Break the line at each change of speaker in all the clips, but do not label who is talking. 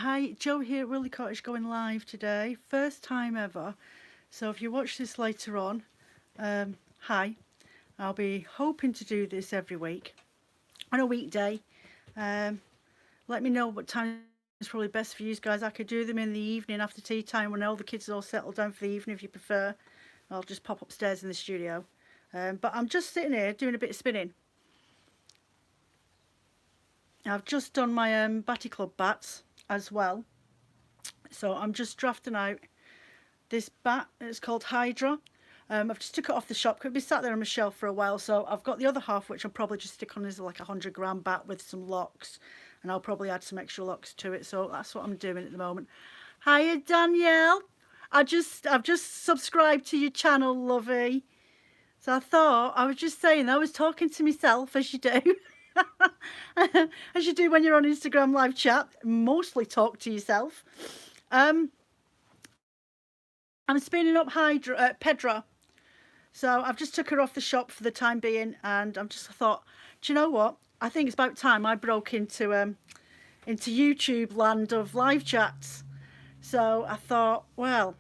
Hi, Joe here at Willie Cottage going live today. First time ever. So if you watch this later on, hi. I'll be hoping to do this every week on a weekday. Let me know what time is probably best for you guys. I could do them in the evening after tea time when all the kids are all settled down for the evening if you prefer. I'll just pop upstairs in the studio. But I'm just sitting here doing a bit of spinning. I've just done my Batty Club bats as well. So I'm just drafting out this bat. It's called Hydra. I've just took it off the shop. Could be sat there on my shelf for a while. So I've got the other half, which I'll probably just stick on as like a 100-gram bat with some locks. And I'll probably add some extra locks to it. So that's what I'm doing at the moment. Hiya, Danielle. I've just subscribed to your channel, lovey. So I thought, I was just saying, I was talking to myself, as you do. As you do when you're on Instagram live chat. Mostly talk to yourself. I'm spinning up Pedra. So I've just took her off the shop for the time being, and I thought, do you know what? I think it's about time I broke into YouTube land of live chats. So I thought, well,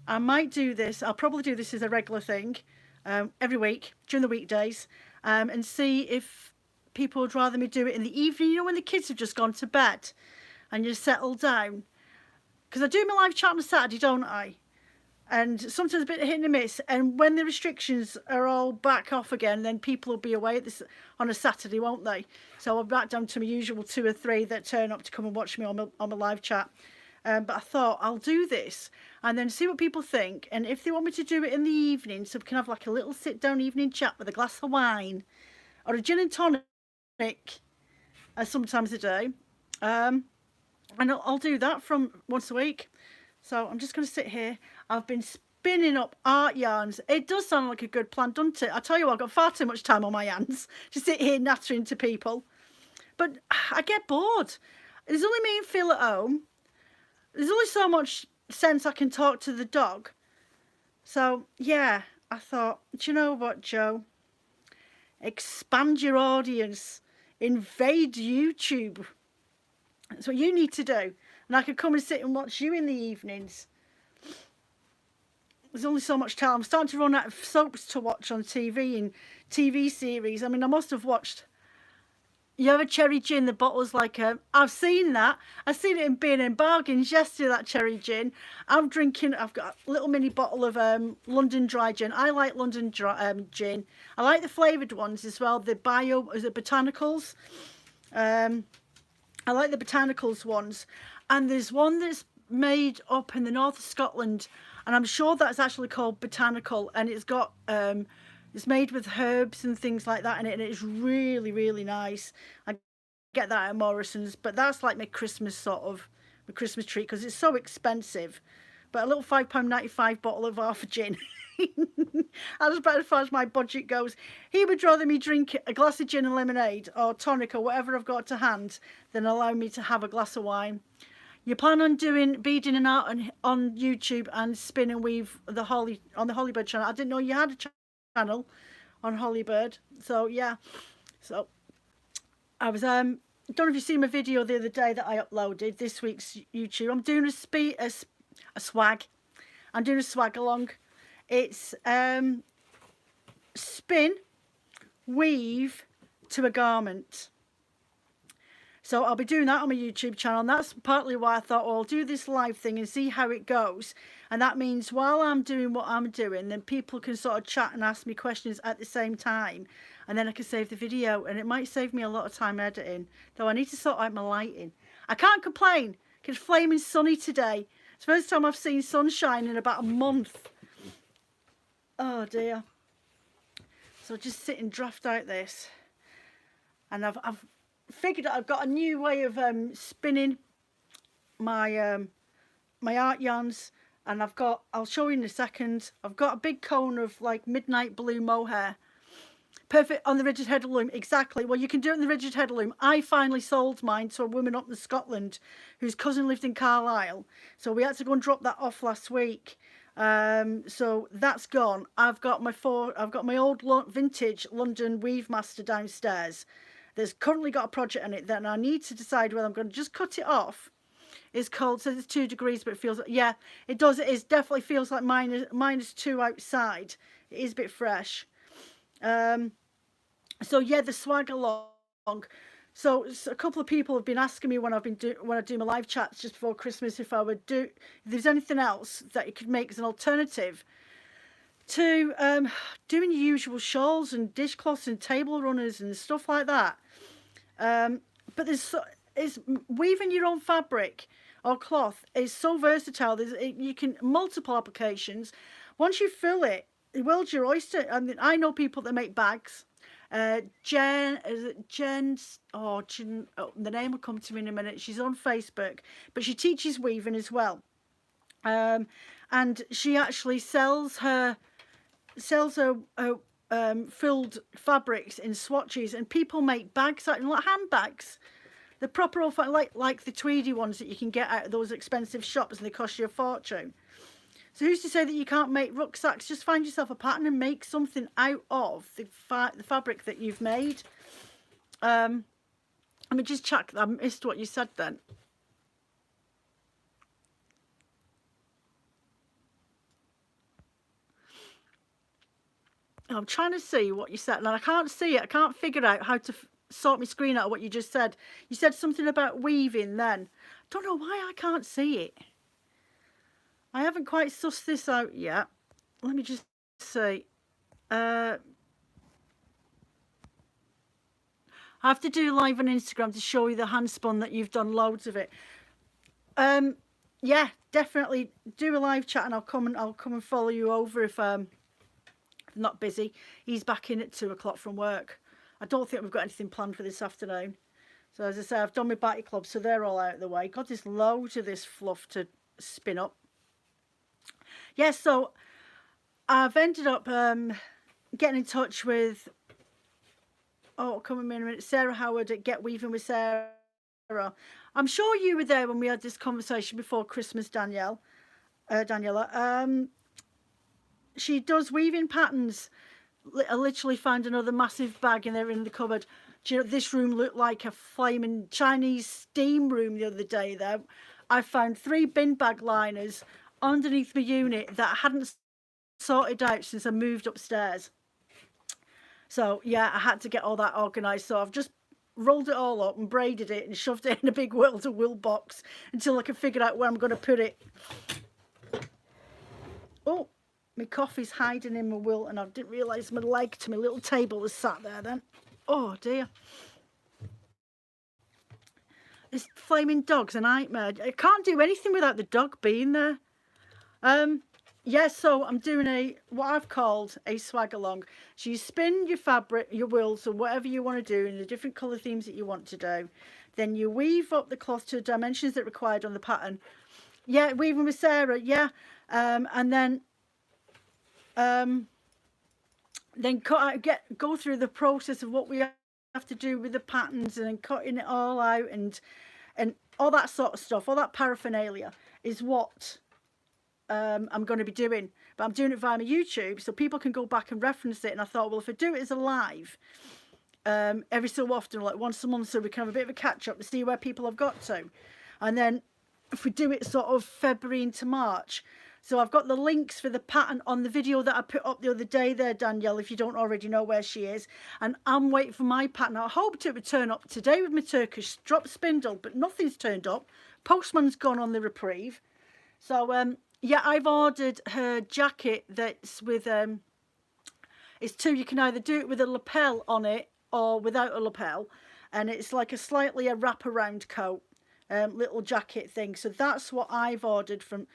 I might do this. I'll probably do this as a regular thing every week during the weekdays, and see if people would rather me do it in the evening. You know, when the kids have just gone to bed and you're settled down. Because I do my live chat on a Saturday, don't I? And sometimes a bit of hit and miss. And when the restrictions are all back off again, then people will be away on a Saturday, won't they? So I'll back down to my usual 2 or 3 that turn up to come and watch me on my live chat. But I thought I'll do this and then see what people think. And if they want me to do it in the evening, so we can have like a little sit-down evening chat with a glass of wine or a gin and tonic sometimes a day. And I'll do that from once a week. So I'm just going to sit here. I've been spinning up art yarns. It does sound like a good plan, doesn't it? I tell you what, I've got far too much time on my hands to sit here nattering to people. But I get bored. There's only me and Phil at home. There's only so much sense I can talk to the dog. So, yeah, I thought, do you know what, Joe? Expand your audience. Invade YouTube. That's what you need to do. And I could come and sit and watch you in the evenings. There's only so much time. I'm starting to run out of soaps to watch on TV and TV series. I mean, I must have watched... You have a cherry gin, the bottle's like a... I've seen that. I've seen it in B&M Bargains yesterday, that cherry gin. I've got a little mini bottle of London Dry Gin. I like London Dry Gin. I like the flavoured ones as well. The botanicals. I like the botanicals ones. And there's one that's made up in the north of Scotland. And I'm sure that's actually called Botanical. And it's got... it's made with herbs and things like that in it, and it's really, really nice. I get that at Morrison's, but that's like my Christmas my Christmas treat because it's so expensive. But a little £5.95 bottle of half a gin. That's about as far as my budget goes. He would rather me drink a glass of gin and lemonade or tonic or whatever I've got to hand than allow me to have a glass of wine. You plan on doing beading and art on YouTube and spin and weave on the Hummingbird channel. I didn't know you had a channel on Hummingbird. So yeah, so I was don't know if you've seen my video the other day that I uploaded this week's YouTube. I'm doing a swag. I'm doing a swag along. It's spin, weave to a garment. So I'll be doing that on my YouTube channel, and that's partly why I thought, well, I'll do this live thing and see how it goes. And that means while I'm doing what I'm doing, then people can sort of chat and ask me questions at the same time. And then I can save the video, and it might save me a lot of time editing. Though I need to sort out my lighting. I can't complain, because it's flaming sunny today. It's the first time I've seen sunshine in about a month. Oh dear. So I'll just sit and draft out this. And I've figured out I've got a new way of spinning my my art yarns, and I'll show you in a second. I've got a big cone of like midnight blue mohair, perfect on the rigid head loom. Exactly. Well, you can do it in the rigid head loom. I finally sold mine to a woman up in Scotland whose cousin lived in Carlisle, so we had to go and drop that off last week. So that's gone. I've got my old vintage London Weave Master downstairs. There's currently got a project on it that I need to decide whether I'm going to just cut it off It's cold, says it's 2 degrees, but it feels like, yeah, it does. It definitely feels like -2 outside. It is a bit fresh. So yeah, the swag along. So a couple of people have been asking me when I do my live chats just before Christmas if there's anything else that you could make as an alternative to doing your usual shawls and dishcloths and table runners and stuff like that. But it's weaving your own fabric or cloth is so versatile. You can multiple applications. Once you fill it, the world's your oyster. I mean, I know people that make bags. Jen, the name will come to me in a minute. She's on Facebook, but she teaches weaving as well. And she actually sells her filled fabrics in swatches, and people make bags out, like handbags. The proper like the tweedy ones that you can get out of those expensive shops, and they cost you a fortune. So who's to say that you can't make rucksacks? Just find yourself a pattern and make something out of the fabric that you've made. Let me just check. I missed what you said then. I'm trying to see what you said, and I can't see it. I can't figure out how to sort my screen out of what you just said. You said something about weaving then. Don't know why I can't see it. I haven't quite sussed this out yet. Let me just see. I have to do live on Instagram to show you the hand spun that you've done loads of it. Yeah, definitely do a live chat, and I'll come and follow you over if I'm not busy. He's back in at 2 o'clock from work. I don't think we've got anything planned for this afternoon. So as I say, I've done my batty club, so they're all out of the way. God, there's loads of this fluff to spin up. Yeah, so I've ended up getting in touch with, come in a minute, Sarah Howard at Get Weaving with Sarah. I'm sure you were there when we had this conversation before Christmas, Daniela. She does weaving patterns. I literally found another massive bag in there in the cupboard. Do you know, this room looked like a flaming Chinese steam room the other day though. I found 3 bin bag liners underneath my unit that I hadn't sorted out since I moved upstairs. So yeah, I had to get all that organised. So I've just rolled it all up and braided it and shoved it in a big will-to-will box until I can figure out where I'm going to put it. Oh, my coffee's hiding in my will, and I didn't realise my leg to my little table was sat there then. Oh dear. This flaming dog's a nightmare. I can't do anything without the dog being there. Yeah, so I'm doing what I've called a swag along. So you spin your fabric, your wools, or whatever you want to do in the different colour themes that you want to do. Then you weave up the cloth to the dimensions that are required on the pattern. Yeah, weaving with Sarah, yeah. And then go through the process of what we have to do with the patterns, and then cutting it all out and all that sort of stuff, all that paraphernalia is what I'm going to be doing. But I'm doing it via my YouTube so people can go back and reference it. And I thought, well, if I do it as a live every so often, like once a month, so we can have a bit of a catch up to see where people have got to. And then if we do it sort of February into March. So I've got the links for the pattern on the video that I put up the other day there, Danielle, if you don't already know where she is. And I'm waiting for my pattern. I hoped it would turn up today with my Turkish drop spindle, but nothing's turned up. Postman's gone on the reprieve. So, yeah, I've ordered her jacket that's with, it's 2. You can either do it with a lapel on it or without a lapel. And it's like a wraparound coat. Little jacket thing. So that's what I've ordered from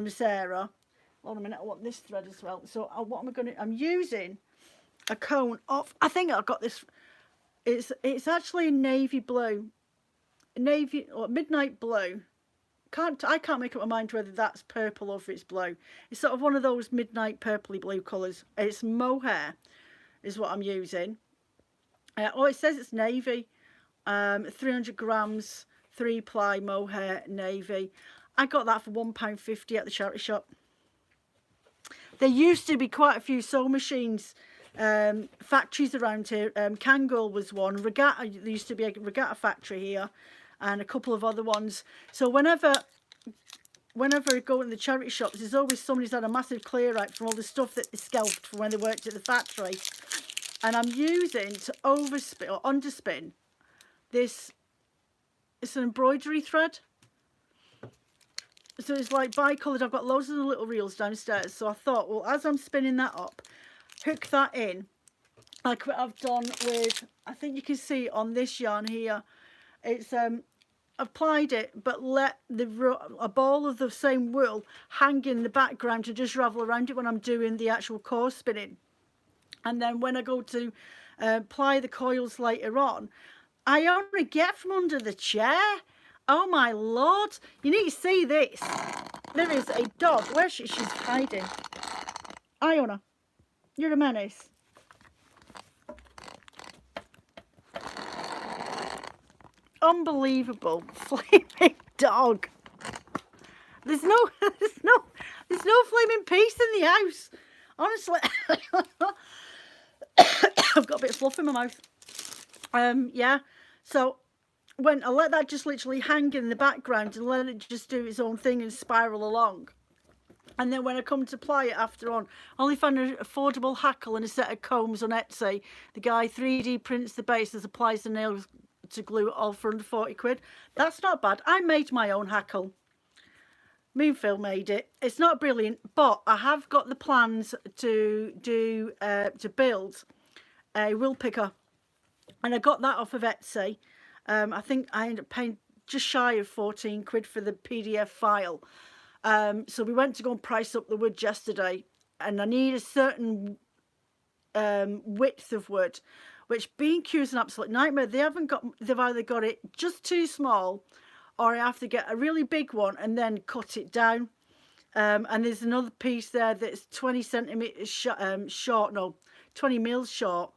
Sarah. Hold on a minute, I want this thread as well. So what am I going to, I'm using a cone of, I think I've got this, it's actually navy blue, navy or midnight blue. I can't make up my mind whether that's purple or if it's blue. It's sort of one of those midnight purpley blue colours. It's mohair is what I'm using. It says it's navy, 300 grams, 3-ply mohair navy. I got that for £1.50 at the charity shop. There used to be quite a few sewing machines factories around here. Kangol was one. Regatta, there used to be a Regatta factory here. and a couple of other ones. So whenever I go in the charity shops, there's always somebody's had a massive clear out from all the stuff that they scalped from when they worked at the factory. And I'm using to overspin or underspin this. It's an embroidery thread. So it's like bi-coloured. I've got loads of the little reels downstairs. So I thought, well, as I'm spinning that up, hook that in. Like what I've done with, I think you can see on this yarn here. It's applied it, but let a ball of the same wool hang in the background to just ravel around it when I'm doing the actual core spinning. And then when I go to apply the coils later on, I only get from under the chair. Oh my lord, you need to see this. There is a dog. Where's she? She's hiding. Iona, you're a menace. Unbelievable flaming dog. There's no flaming peace in the house. Honestly. I've got a bit of fluff in my mouth. Yeah. So when I let that just literally hang in the background and let it just do its own thing and spiral along. And then when I come to apply it after on, I only found an affordable hackle and a set of combs on Etsy. The guy 3D prints the bases, applies the nails to glue it all for under 40 quid. That's not bad. I made my own hackle. Moonfield made it. It's not brilliant, but I have got the plans to build a wool picker, and I got that off of Etsy. I think I ended up paying just shy of 14 quid for the PDF file. So we went to go and price up the wood yesterday, and I need a certain width of wood, which B&Q is an absolute nightmare. They've either got it just too small, or I have to get a really big one and then cut it down. And there's another piece there that's 20 centimeters short, no, 20 mils short.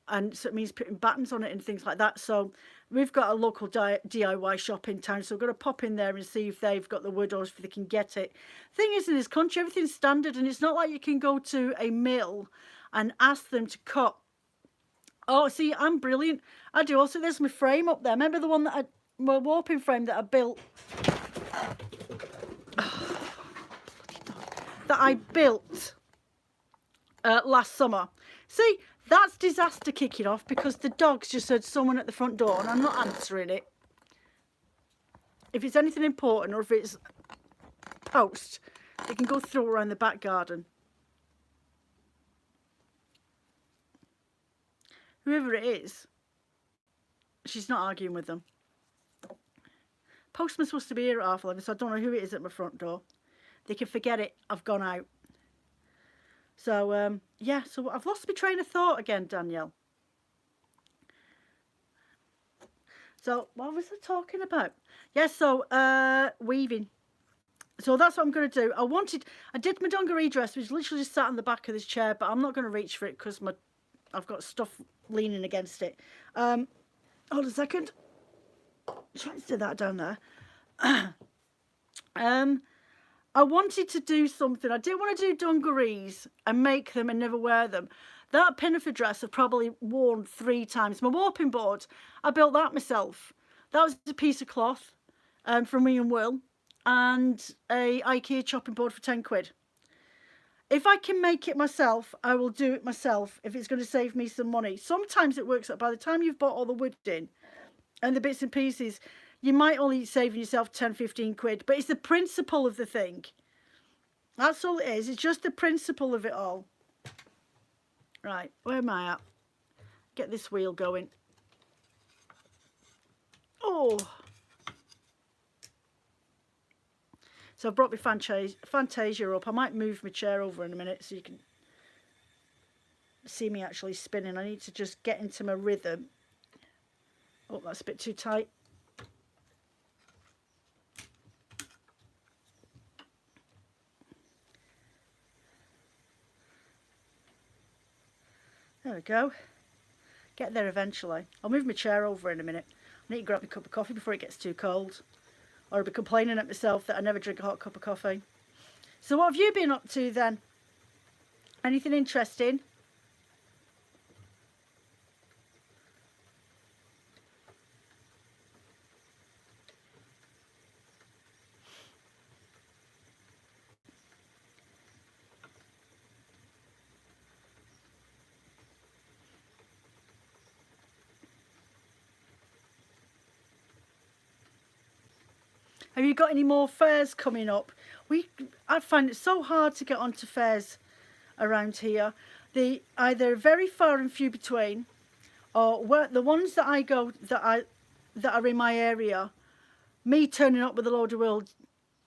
And so it means putting buttons on it and things like that. So we've got a local DIY shop in town. So we've got to pop in there and see if they've got the wood or if they can get it. Thing is, in this country, everything's standard. And it's not like you can go to a mill and ask them to cut. Oh, see, I'm brilliant. I do also, there's my frame up there. Remember the one that my warping frame that I built? That I built last summer. See, that's disaster kicking off because the dog's just heard someone at the front door and I'm not answering it. If it's anything important or if it's post, they can go through around the back garden. Whoever it is, she's not arguing with them. Postman's supposed to be here at 11:30, so I don't know who it is at my front door. They can forget it. I've gone out. So, yeah, so I've lost my train of thought again, Danielle. So, what was I talking about? Yeah, so, weaving. So that's what I'm going to do. I did my dungaree dress, which literally just sat on the back of this chair, but I'm not going to reach for it because I've got stuff leaning against it. Hold a second. Try to do that down there. I wanted to do something. I didn't want to do dungarees and make them and never wear them. That pinafore dress I've probably worn 3 times. My warping board, I built that myself. That was a piece of cloth from William Will and a IKEA chopping board for 10 quid. If I can make it myself, I will do it myself if it's going to save me some money. Sometimes it works out. By the time you've bought all the wood in and the bits and pieces, you might only save yourself 10, 15 quid. But it's the principle of the thing. That's all it is. It's just the principle of it all. Right, where am I at? Get this wheel going. Oh. So I've brought my Fantasia up. I might move my chair over in a minute so you can see me actually spinning. I need to just get into my rhythm. Oh, that's a bit too tight. There we go. Get there eventually. I'll move my chair over in a minute. I need to grab a cup of coffee before it gets too cold. Or I'll be complaining at myself that I never drink a hot cup of coffee. So what have you been up to then? Anything interesting? Have you got any more fairs coming up? I find it so hard to get onto fairs around here. They either very far and few between, or the ones that I go that are in my area. Me turning up with a load of world,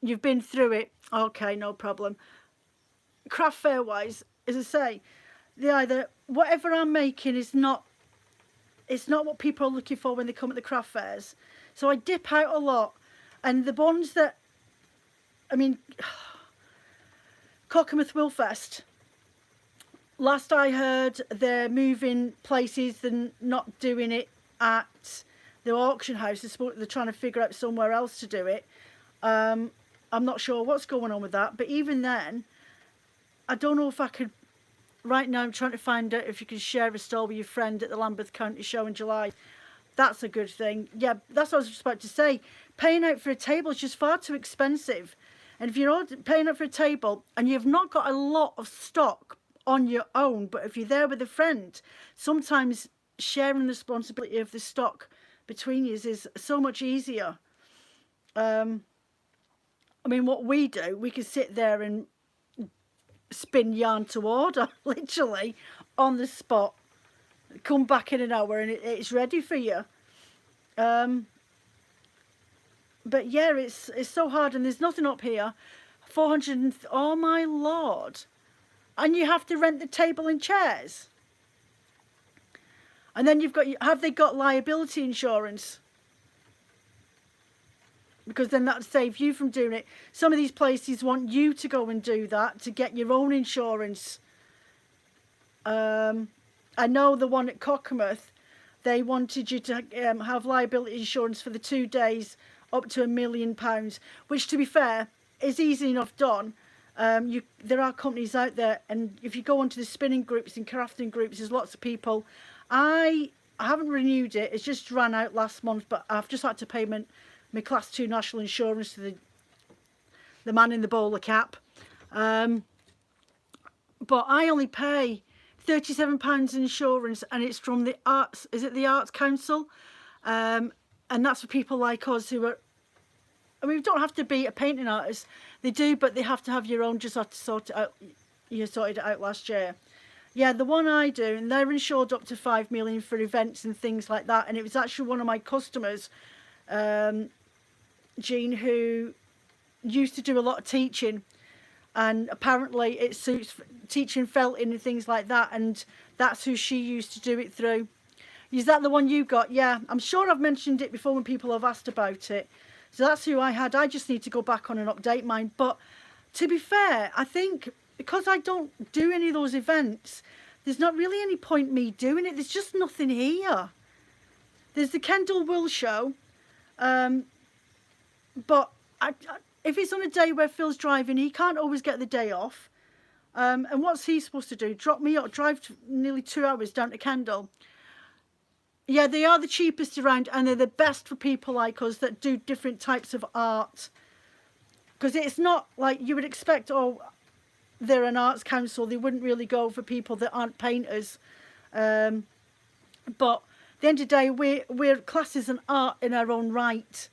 you've been through it. Okay, no problem. Craft fair wise, as I say, they either whatever I'm making is not. It's not what people are looking for when they come at the craft fairs. So I dip out a lot, and the ones that, I mean, Cockermouth Willfest. Last I heard, they're moving places and not doing it at the auction house. They're trying to figure out somewhere else to do it. I'm not sure what's going on with that. But even then, I don't know if I could. Right now, I'm trying to find out if you can share a stall with your friend at the Lambeth County Show in July. That's a good thing. Yeah, that's what I was just about to say. Paying out for a table is just far too expensive. And if you're paying out for a table and you've not got a lot of stock on your own, but if you're there with a friend, sometimes sharing the responsibility of the stock between you is so much easier. I mean, what we do, we can sit there and spin yarn to order, literally, on the spot. Come back in an hour and it's ready for you. But yeah, it's so hard, and there's nothing up here. 400 oh my lord. And you have to rent the table and chairs. And then have they got liability insurance? Because then that'd save you from doing it. Some of these places want you to go and do that to get your own insurance. I know the one at Cockermouth, they wanted you to have liability insurance for the 2 days up to £1 million, which, to be fair, is easy enough done. There are companies out there, and if you go onto the spinning groups and crafting groups, there's lots of people. I haven't renewed it. It's just ran out last month, but I've just had to pay my class 2 national insurance to the man in the bowler cap. But I only pay £37 insurance, and it's from the Arts, is it the Arts Council? And that's for people like us who are, I mean, we don't have to be a painting artist. They do, but they have to have your own, just have to sort it out. You sorted it out last year. Yeah, the one I do, and they're insured up to 5 million for events and things like that. And it was actually one of my customers, Jean, who used to do a lot of teaching, and apparently it suits teaching felting and things like that, and that's who she used to do it through. Is that the one you got? Yeah, I'm sure I've mentioned it before when people have asked about it. So that's who I had. I just need to go back on and update mine. But to be fair, I think because I don't do any of those events, there's not really any point me doing it. There's just nothing here. There's the Kendall Wool show, but if it's on a day where Phil's driving, he can't always get the day off. And what's he supposed to do? Drop me up, drive nearly 2 hours down to Kendall. Yeah, they are the cheapest around, and they're the best for people like us that do different types of art. Because it's not like you would expect, oh, they're an arts council. They wouldn't really go for people that aren't painters. But at the end of the day, we're classed as an art in our own right.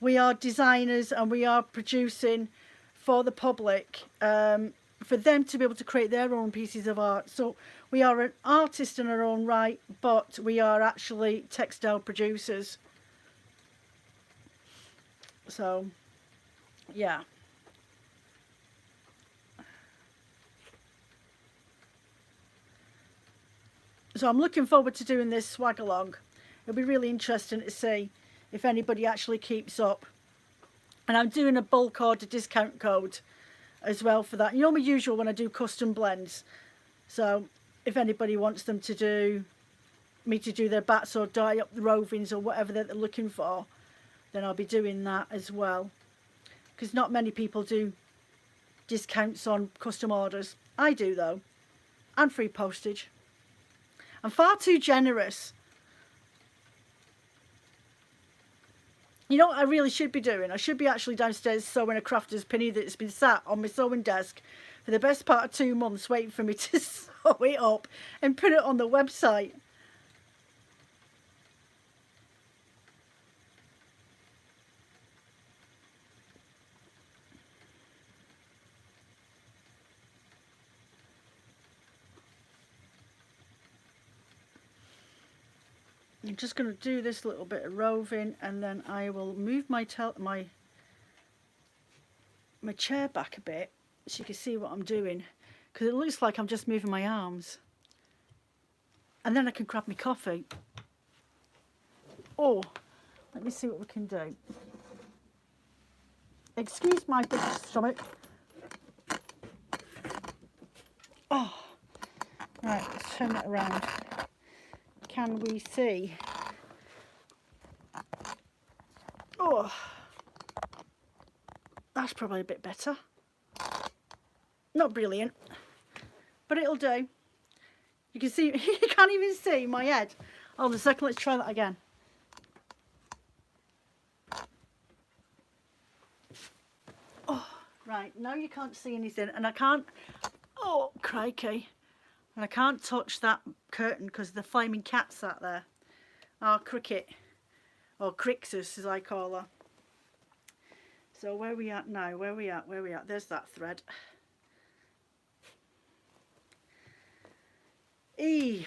We are designers, and we are producing for the public, for them to be able to create their own pieces of art. So we are an artist in our own right, but we are actually textile producers. So, yeah. So I'm looking forward to doing this swag along. It'll be really interesting to see if anybody actually keeps up. And I'm doing a bulk order discount code as well for that. You know my usual when I do custom blends. So if anybody wants them to do their bats or dye up the rovings or whatever that they're looking for, then I'll be doing that as well. Because not many people do discounts on custom orders. I do though. And free postage. I'm far too generous. You know what I really should be doing? I should be actually downstairs sewing a crafter's pinny that's been sat on my sewing desk for the best part of 2 months waiting for me to sew it up and put it on the website. I'm just going to do this little bit of roving, and then I will move my chair back a bit so you can see what I'm doing, because it looks like I'm just moving my arms. And then I can grab my coffee. Oh, let me see what we can do. Excuse my big stomach. Oh, right, let's turn that around. Can we see? Oh, that's probably a bit better. Not brilliant, but it'll do. You can see, you can't even see my head. Hold on a second, let's try that again. Oh, right, now you can't see anything, and I can't, oh, crikey. And I can't touch that curtain because the flaming cat's sat there. Oh, Cricket, or Crixus as I call her. So where are we at now? Where are we at? Where are we at? There's that thread. E.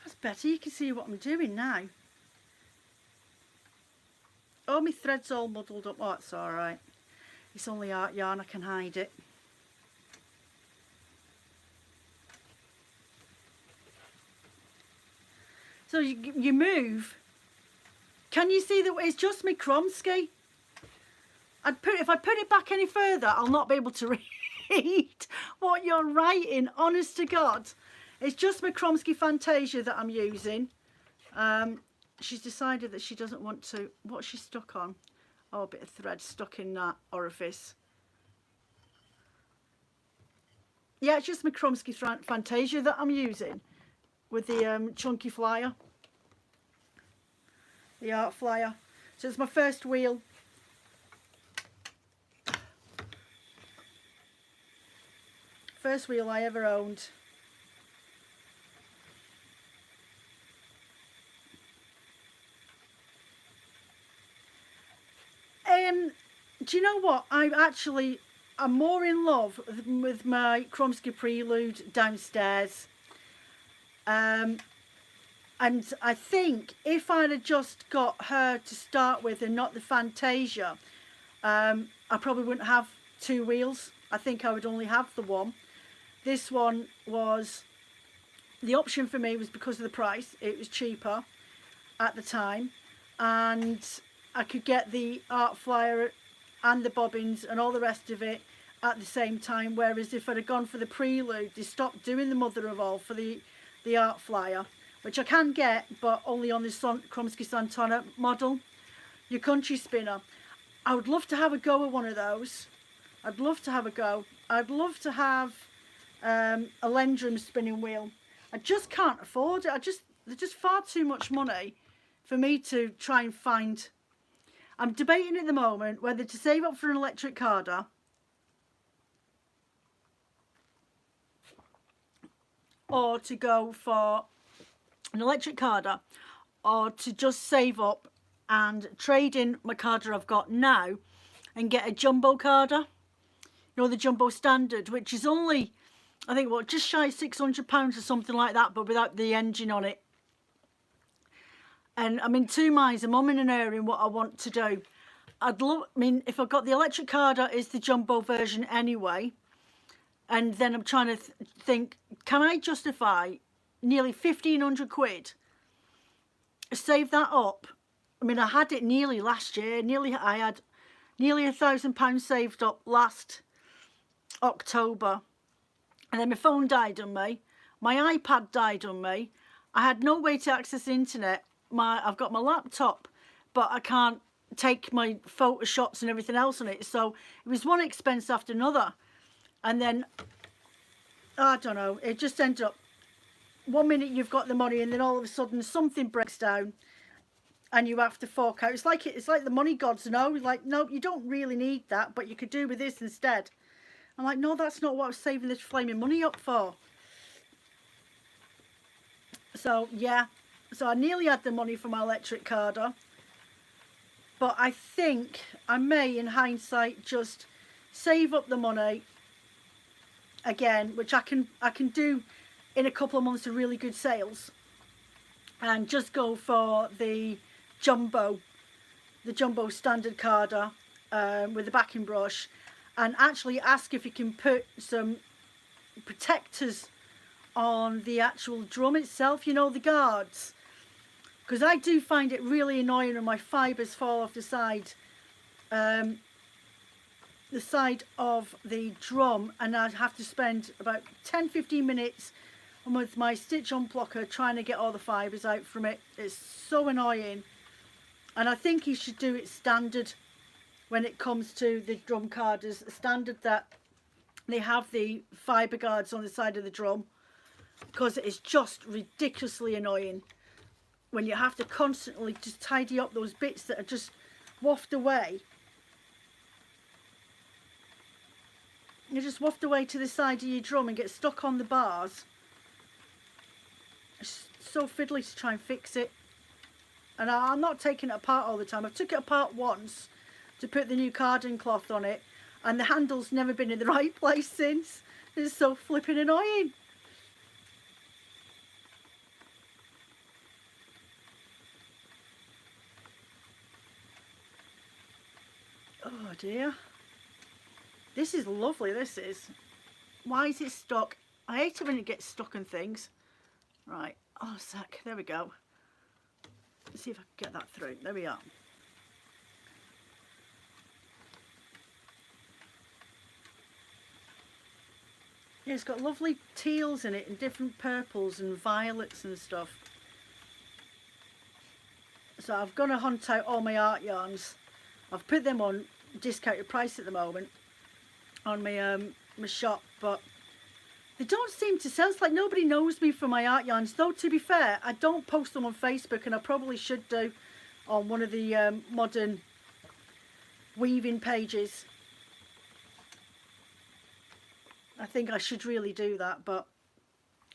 That's better. You can see what I'm doing now. Oh, my thread's all muddled up. Oh, it's all right. It's only art yarn. I can hide it. So you move. Can you see that it's just my Kromsky? If I put it back any further, I'll not be able to read what you're writing. Honest to God, it's just my Kromsky Fantasia that I'm using. She's decided that she doesn't want to. What's she stuck on? Oh, a bit of thread stuck in that orifice. Yeah, it's just my Kromsky Fantasia that I'm using with the chunky flyer, the art flyer. So it's my first wheel. First wheel I ever owned. Do you know what? I'm more in love with my Kromsky Prelude downstairs. And I think if I'd have just got her to start with and not the Fantasia, I probably wouldn't have two wheels. I think I would only have the one. This one was, the option for me was because of the price. It was cheaper at the time, and I could get the art flyer and the bobbins and all the rest of it at the same time, whereas if I'd have gone for the Prelude, they stopped doing the mother of all for the art flyer, which I can get, but only on this Kromsky Santana model, your country spinner. I would love to have a go at one of those. I'd love to have a go. I'd love to have a Lendrum spinning wheel. I just can't afford it. They're just far too much money for me to try and find. I'm debating at the moment whether to save up for an electric carder or to go for an electric carder, or to just save up and trade in my carder I've got now and get a jumbo carder. You know, the jumbo standard, which is only, I think, what, just shy of £600 or something like that, but without the engine on it. And I'm in two minds. I'm in an area in what I want to do. I mean, if I've got the electric carder, is the jumbo version anyway. And then I'm trying to think, can I justify nearly 1,500 quid? Save that up. I mean, I had it nearly last year. I had nearly £1,000 saved up last October. And then my phone died on me. My iPad died on me. I had no way to access the internet. I've got my laptop, but I can't take my photoshops and everything else on it. So it was one expense after another. And then, I don't know, it just ended up, one minute you've got the money and then all of a sudden something breaks down and you have to fork out. It's like the money gods know, like, no, you don't really need that, but you could do with this instead. I'm like, no, that's not what I was saving this flaming money up for. So, yeah. So I nearly had the money for my electric carder. But I think I may, in hindsight, just save up the money again, which I can do in a couple of months of really good sales, and just go for the jumbo standard carder with the backing brush, and actually ask if you can put some protectors on the actual drum itself, you know, the guards, because I do find it really annoying when my fibres fall off the side of the drum, and I have to spend about 10-15 minutes with my stitch unblocker trying to get all the fibres out from it. It's so annoying, and I think you should do it standard when it comes to the drum carders, standard that they have the fibre guards on the side of the drum, because it's just ridiculously annoying when you have to constantly just tidy up those bits that are just waft away. You just waft away to the side of your drum and get stuck on the bars. It's so fiddly to try and fix it. And I'm not taking it apart all the time. I've took it apart once to put the new carding cloth on it, and the handle's never been in the right place since. It's so flipping annoying. Oh dear. This is lovely, this is. Why is it stuck? I hate it when it gets stuck in things. Right, oh a sec, there we go. Let's see if I can get that through. There we are. Yeah, it's got lovely teals in it and different purples and violets and stuff. So I've gone to hunt out all my art yarns. I've put them on discounted price at the moment on my my shop, but they don't seem to sell. It's like nobody knows me for my art yarns, though to be fair I don't post them on Facebook, and I probably should do on one of the modern weaving pages. I think I should really do that, but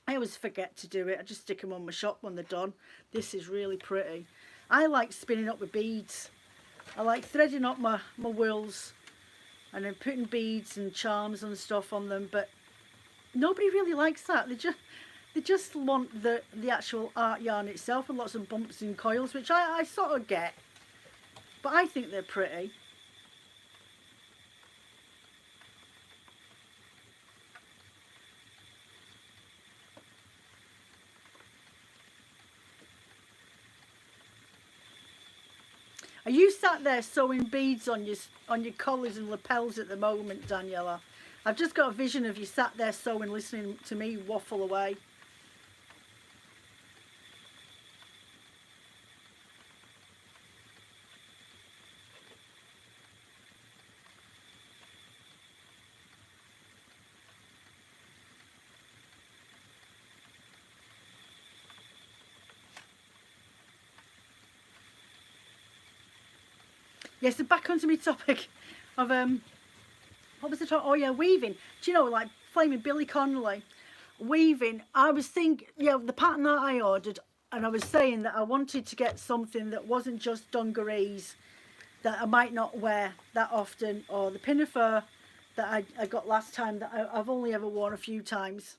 I always forget to do it. I just stick them on my shop when they're done. This is really pretty. I like spinning up with beads. I like threading up my wools and then putting beads and charms and stuff on them, but nobody really likes that. They just want the actual art yarn itself and lots of bumps and coils, which I sort of get, but I think they're pretty. Are you sat there sewing beads on your collars and lapels at the moment, Daniela? I've just got a vision of you sat there sewing, listening to me waffle away. Yes, so back onto my topic of what was the topic? Oh yeah, weaving. Do you know, like flaming Billy Connolly, weaving. I was thinking, yeah, the pattern that I ordered, and I was saying that I wanted to get something that wasn't just dungarees that I might not wear that often, or the pinafore that I got last time that I've only ever worn a few times.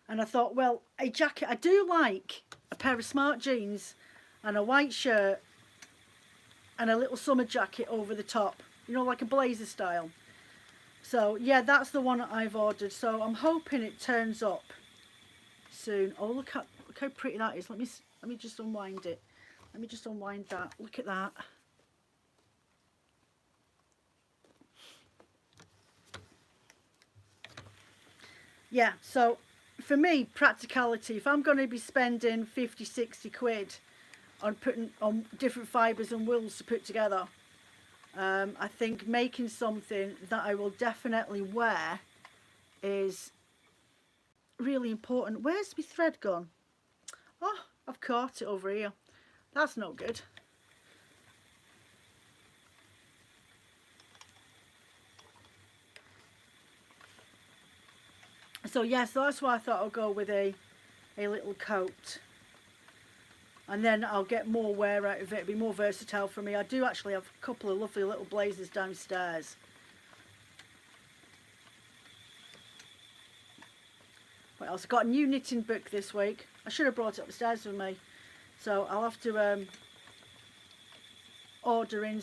And I thought, well, a jacket. I do like a pair of smart jeans and a white shirt and a little summer jacket over the top, you know, like a blazer style. So yeah, that's the one that I've ordered, so I'm hoping it turns up soon. Oh, look how pretty that is. Let me just unwind it. Let me just unwind that. Look at that. Yeah, so for me, practicality, if I'm going to be spending 50-60 quid on putting on different fibres and wools to put together, I think making something that I will definitely wear is really important. Where's my thread gone? Oh, I've caught it over here. That's no good. So yes, that's why I thought I'll go with a little coat. And then I'll get more wear out of it. It'll be more versatile for me. I do actually have a couple of lovely little blazers downstairs. What else? I got a new knitting book this week. I should have brought it upstairs with me. So I'll have to order in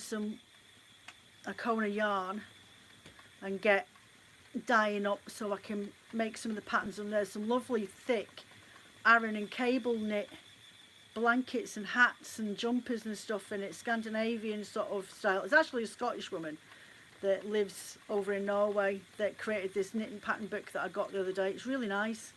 a cone of yarn and get dyeing up so I can make some of the patterns. And there's some lovely thick Aran and cable knit blankets and hats and jumpers and stuff in it, Scandinavian sort of style. It's actually a Scottish woman that lives over in Norway that created this knitting pattern book that I got the other day. It's really nice.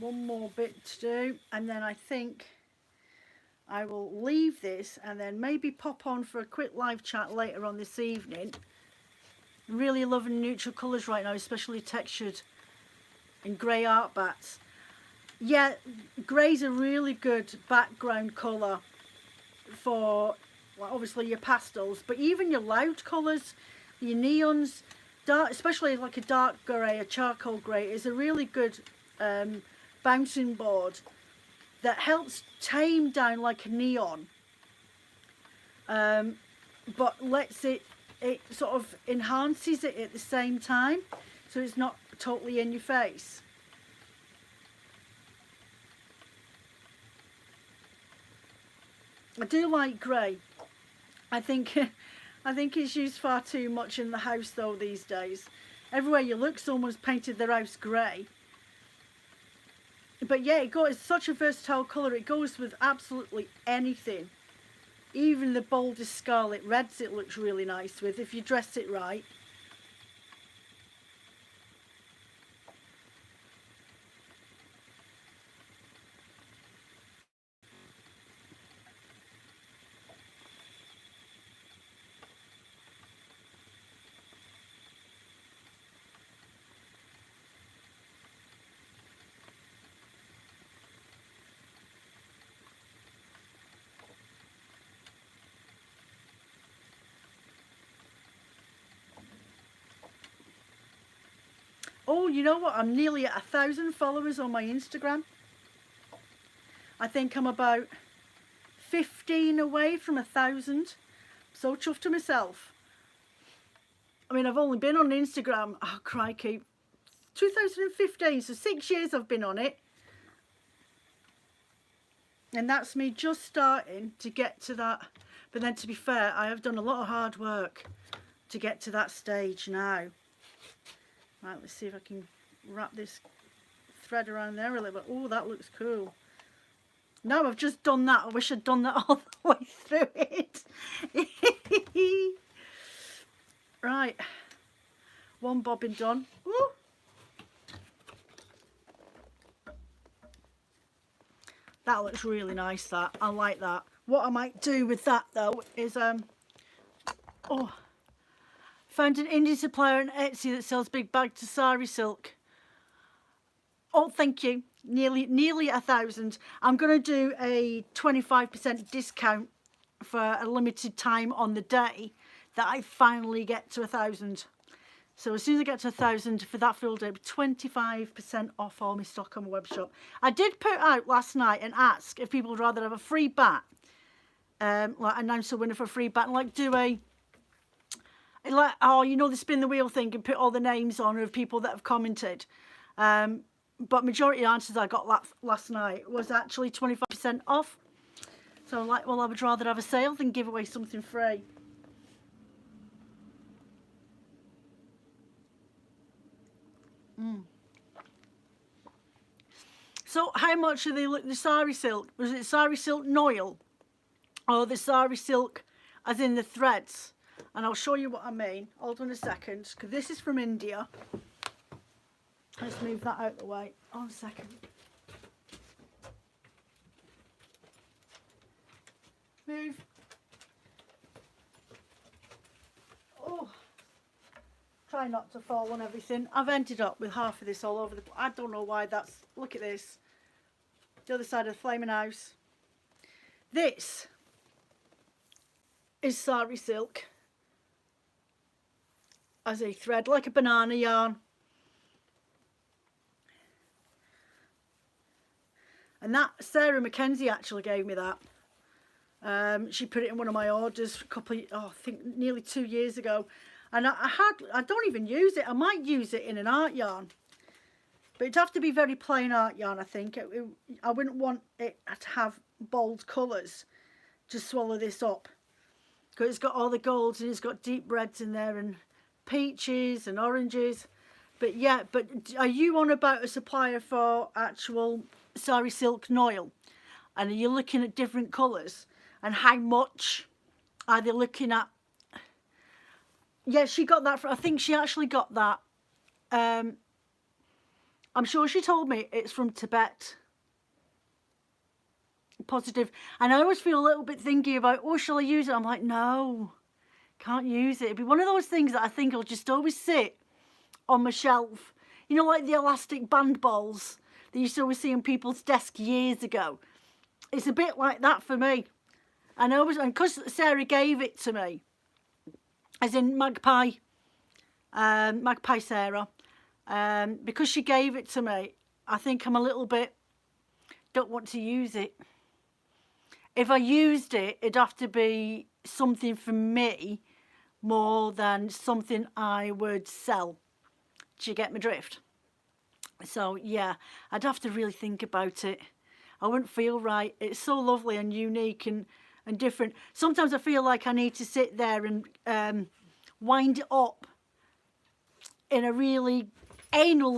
One more bit to do, and then I think I will leave this and then maybe pop on for a quick live chat later on this evening. I'm really loving neutral colours right now, especially textured and grey art bats. Yeah, grey's a really good background colour for, well, obviously your pastels, but even your loud colours, your neons, dark, especially like a dark grey, a charcoal grey, is a really good bouncing board that helps tame down like a neon, but lets it sort of enhances it at the same time, so it's not totally in your face. I do like grey. I think it's used far too much in the house though these days. Everywhere you look, someone's painted their house grey. But yeah, it's such a versatile colour. It goes with absolutely anything. Even the boldest scarlet reds it looks really nice with if you dress it right. Oh, you know what? I'm nearly at 1,000 followers on my Instagram. I think I'm about 15 away from 1,000. So chuffed to myself. I mean, I've only been on Instagram, oh crikey, 2015, so 6 years I've been on it. And that's me just starting to get to that. But then to be fair, I have done a lot of hard work to get to that stage now. Right, let's see if I can wrap this thread around there a little bit. Oh, that looks cool. No, I've just done that. I wish I'd done that all the way through it. Right, one bobbin done. Ooh. That looks really nice, that. I like that. What I might do with that though is found an indie supplier on Etsy that sells big bags of sari silk. Oh, thank you. Nearly 1,000. I'm going to do a 25% discount for a limited time on the day that I finally get to 1,000. So as soon as I get to 1,000 for that full day, 25% off all my stock on my web shop. I did put out last night and ask if people would rather have a free bat, like announce a winner for a free bat, and like do a like, oh, you know, the spin the wheel thing and put all the names on of people that have commented. But majority of answers I got last night was actually 25% off. So I'm like, well, I would rather have a sale than give away something free. So how much are they, the sari silk? Was it sari silk noil? Or the sari silk as in the threads? And I'll show you what I mean. Hold on a second, because this is from India. Let's move that out of the way. Hold on a second. Move. Oh, try not to fall on everything. I've ended up with half of this all over the... I don't know why that's... Look at this. The other side of the flaming house. This is sari silk as a thread, like a banana yarn. And that, Sarah Mackenzie actually gave me that. She put it in one of my orders a couple of, I think nearly 2 years ago. And I don't even use it. I might use it in an art yarn. But it'd have to be very plain art yarn, I think. I wouldn't want it to have bold colours to swallow this up. Because it's got all the golds and it's got deep reds in there and peaches and oranges. But yeah, but are you on about a supplier for actual sari silk noil? And are you looking at different colours? And how much are they looking at? Yeah, she got that. I think she actually got that. I'm sure she told me it's from Tibet. Positive. And I always feel a little bit thinky about, oh, shall I use it? I'm like, no, can't use it. It'd be one of those things that I think will just always sit on my shelf. You know, like the elastic band balls that you used to always see on people's desk years ago. It's a bit like that for me. And because Sarah gave it to me, as in Magpie Sarah, because she gave it to me, I think I'm a little bit, don't want to use it. If I used it, it'd have to be something for me more than something I would sell. Do you get my drift? So yeah, I'd have to really think about it. I wouldn't feel right. It's so lovely and unique and different. Sometimes I feel like I need to sit there and wind it up in a really anal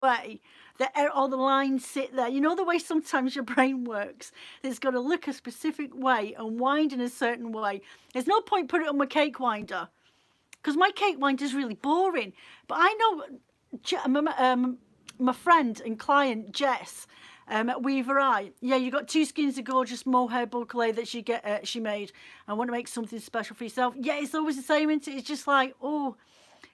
way, that all the lines sit there. You know the way sometimes your brain works? It's got to look a specific way and wind in a certain way. There's no point putting it on my cake winder, because my cake winder is really boring. But I know my friend and client Jess at Weaver Eye. Yeah, you got 2 skeins of gorgeous mohair boucle that she made. I want to make something special for yourself. Yeah, it's always the same, isn't it? It's just like, oh,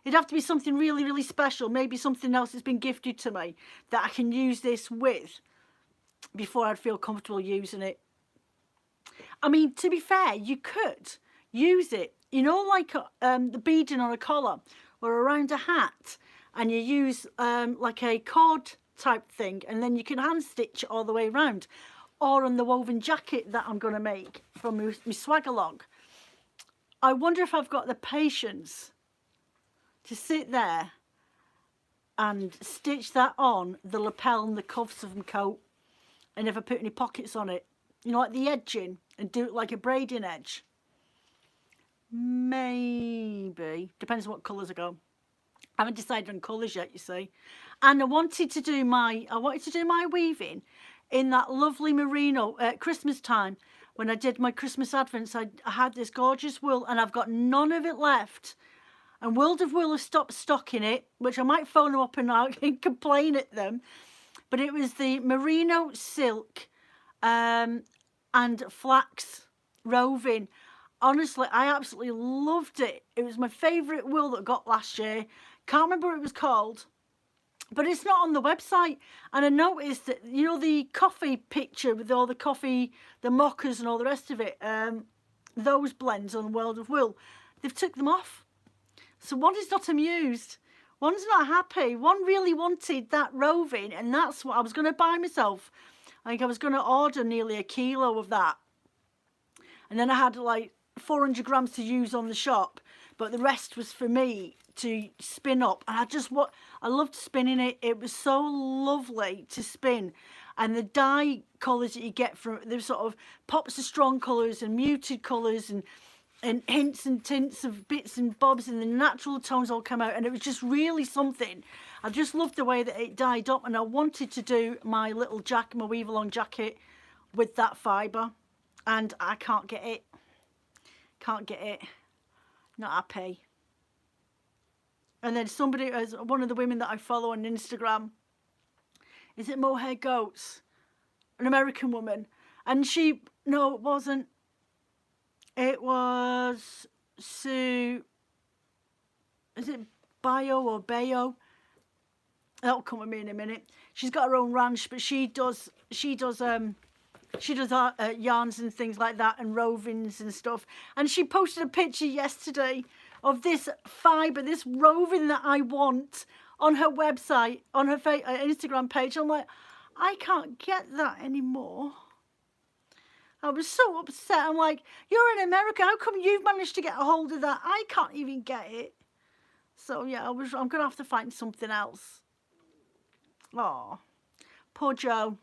it'd have to be something really, really special. Maybe something else that's been gifted to me that I can use this with before I'd feel comfortable using it. I mean, to be fair, you could use it, you know, like the beading on a collar or around a hat, and you use like a cord type thing, and then you can hand stitch it all the way around. Or on the woven jacket that I'm going to make from my swag along. I wonder if I've got the patience to sit there and stitch that on the lapel and the cuffs of my coat, and never put any pockets on it. You know, like the edging, and do it like a braiding edge. Maybe. Depends on what colours I go. I haven't decided on colours yet, you see. And I wanted to do my weaving in that lovely merino at Christmas time. When I did my Christmas advents, I had this gorgeous wool, and I've got none of it left. And World of Wool have stopped stocking it, which I might phone them up and complain at them. But it was the merino silk and flax roving. Honestly, I absolutely loved it. It was my favourite wool that I got last year. Can't remember what it was called, but it's not on the website. And I noticed that, you know, the coffee picture with all the coffee, the mochas and all the rest of it, those blends on World of Wool, they've took them off. So one is not amused, one's not happy, one really wanted that roving, and that's what I was going to buy myself. I think I was going to order nearly 1 kilo of that. And then I had like 400 grams to use on the shop. but the rest was for me to spin up. And I loved spinning it. It was so lovely to spin. And the dye colours that you get from it, there's sort of pops of strong colours and muted colours and hints and tints of bits and bobs, and the natural tones all come out, and it was just really something. I just loved the way that it dyed up, and I wanted to do my little jacket, my weave along jacket with that fibre, and I can't get it. Not happy. And then somebody, one of the women that I follow on Instagram, is it Mohair Goats? An American woman. And no, it wasn't. It was Sue, is it Bio or Bayo? That'll come with me in a minute. She's got her own ranch, but she does yarns and things like that, and rovings and stuff. And she posted a picture yesterday of this fibre, this roving that I want, on her website, on her Instagram page. I'm like, I can't get that anymore. I was so upset. I'm like, you're in America. How come you've managed to get a hold of that? I can't even get it. So yeah, I'm going to have to find something else. Oh, poor Joe.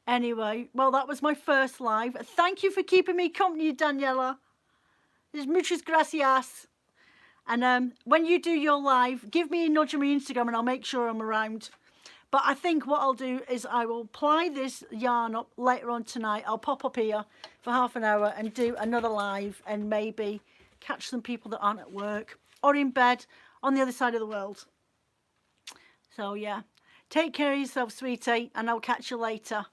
Anyway, well, that was my first live. Thank you for keeping me company, Daniela. Muchas gracias. And when you do your live, give me a nudge on my Instagram and I'll make sure I'm around. But I think what I'll do is I will ply this yarn up later on tonight. I'll pop up here for half an hour and do another live and maybe catch some people that aren't at work or in bed on the other side of the world. So, yeah. Take care of yourself, sweetie, and I'll catch you later.